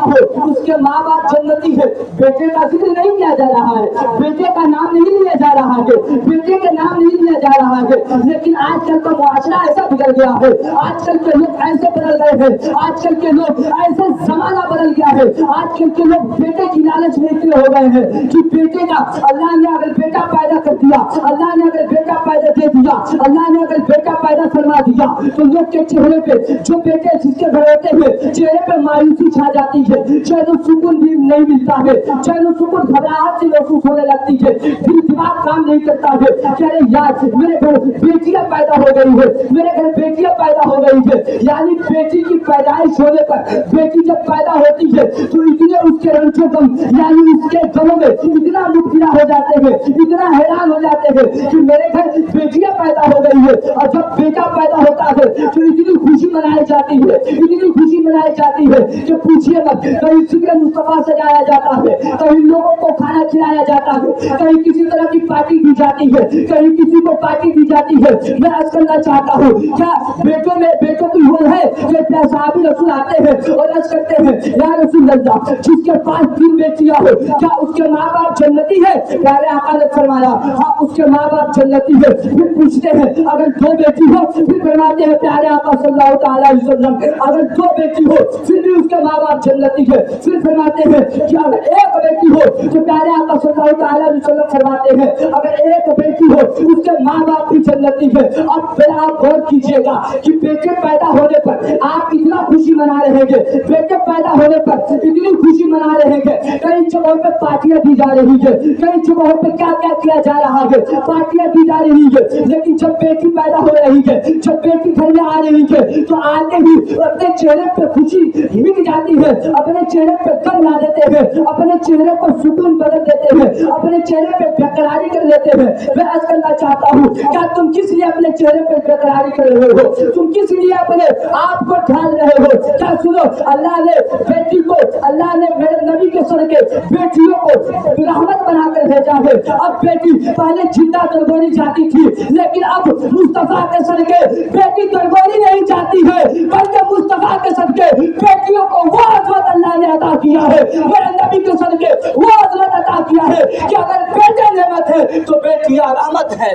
पैदा हो उसके माँ बाप जन्नती है। बेटे का जिक्र नहीं किया जा रहा है, बेटे का नाम नहीं लिया जा रहा है, बेटे के नाम नहीं लिया जा रहा है। लेकिन आजकल का मुआशरा ऐसा बिगड़ गया है, आजकल के लोग ऐसे बदल गए हैं, आजकल के लोग ऐसे जमाना बदल गया है। आजकल के लोग बेटे की लालच में इतने हो गए हैं कि बेटे का अल्लाह ने अगर बेटा पैदा कर दिया, अल्लाह ने अगर बेटा पैदा दे दिया, अल्लाह ने अगर बेटा पैदा फरमा दिया, तो लोग के चेहरे पे जो बेटे जिसके घर होते हैं चेहरे पे मायूसी छा जाती है, चैन सुकून भी नहीं मिलता है, चैन सुकून घबराहट से महसूस होने लगती है, दिल दिमाग काम नहीं करता है। कह रहे यार मेरे घर बेटियां पैदा हो गई है, मेरे घर बेटियां पैदा हो गई है। यानी बेटी की पैदाइश होने पर बेटी जब पैदा होती है तो इतने उसके रंजो गम यानी उसके गमों में इतना मुबतला हो जाते हैं, इतना हैरान हो जाते हैं कि मेरे घर बेटियां पैदा हो गई है। और जब बेटा पैदा होता है तो इतनी खुशी मनाई जाती है, इतनी खुशी मनाई जाती है कि पूछिए मत। कहीं जिक्र मुस्तफा सजाया जाता है, कहीं लोगों को खाना खिलाया जाता है, कहीं किसी तरह की पार्टी दी जाती है, कहीं किसी को पार्टी दी जाती है। मैं अर्ज करना चाहता हूँ क्या बेटों की होल है कि साहबी रसूल आते हैं और अर्ज करते हैं या रसूल अल्लाह जिसके पास 3 बेटियां हो क्या उसके माँ बाप जन्नती है? प्यारे आका ने फरमाया हाँ उसके माँ बाप जन्नती है। फिर पूछते हैं अगर 2 बेटी हो, फिर फरमाते हैं प्यारे आका सल्लल्लाहु अलैहि वसल्लम अगर 2 बेटी हो फिर भी उसके माँ बाप जन्नती है। फिर फरमाते हैं कि अगर 1 बेटी हो तो प्यारे आका सल्लल्लाहु अलैहि वसल्लम फरमाते हैं अगर 1 बेटी हो उसके माँ बाप भी जन्नती है। अब फिर आप गौर कीजिएगा कि बेटे पैदा होने पर आप इतना खुशी मना रहे हैं, बेटे पैदा होने पर इतनी खुशी मना रहे हैं, कई जगहों पे पार्टियां दी जा रही है, कई जगहों पे क्या क्या किया जा रहा है, पार्टियां दी जा रही है। लेकिन जब बेटी पैदा हो रही है, जब बेटी घर में आ रही है तो आते ही अपने चेहरे पे खुशी मिट जाती है, अपने चेहरे पे दम ला देते हैं, अपने चेहरे को सुकून बदल देते हैं, अपने चेहरे पे बेकरारी कर लेते हैं। मैं अर्ज करना चाहता हूँ क्या तुम किस लिए अपने चेहरे पे बेकरारी कर रहे हो? तुम किस लिए अपने आप को ढाल रहे हो? क्या सुनो अल्लाह ने बेटी को, अल्लाह ने मेरे नबी के सदके बेटियों को रहमत बनाकर भेजा है। अब बेटी पहले जिंदा दरगोरी जाती थी लेकिन अब मुस्तफा के सदके बेटी दरगोरी नहीं जाती है बल्कि मुस्तफा के सदके बेटियों को वो अज़मत अल्लाह ने अता किया है, मेरे नबी के सदके वो अज़मत अता किया है कि अगर बेटे नेमत है तो बेटियां रहमत है।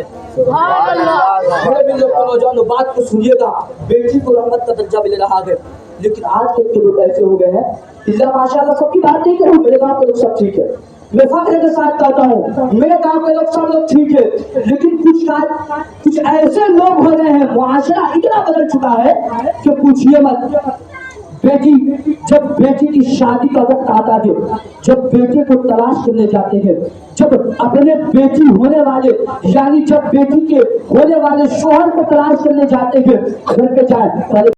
नौजवानों बात को सुनिएगा, बेटी को रहमत का दर्जा मिल रहा है। लेकिन आज के लोग ऐसे हो गए हैं इल्ला माशाअल्लाह सबकी बात नहीं करूं, मेरे गांव के लोग सब ठीक है, मैं फख्र के साथ कहता हूँ मेरे गांव के लोग सब लोग ठीक है। लेकिन कुछ ऐसे लोग हो गए हैं, मुआशरा इतना बदल चुका है कि पूछिए मत। बेटी जब बेटी की शादी का वक्त आता है, जब बेटे को तलाश करने जाते हैं, जब अपने बेटी होने वाले यानी जब बेटी के होने वाले शोहर को तलाश करने जाते हैं, घर पे जाए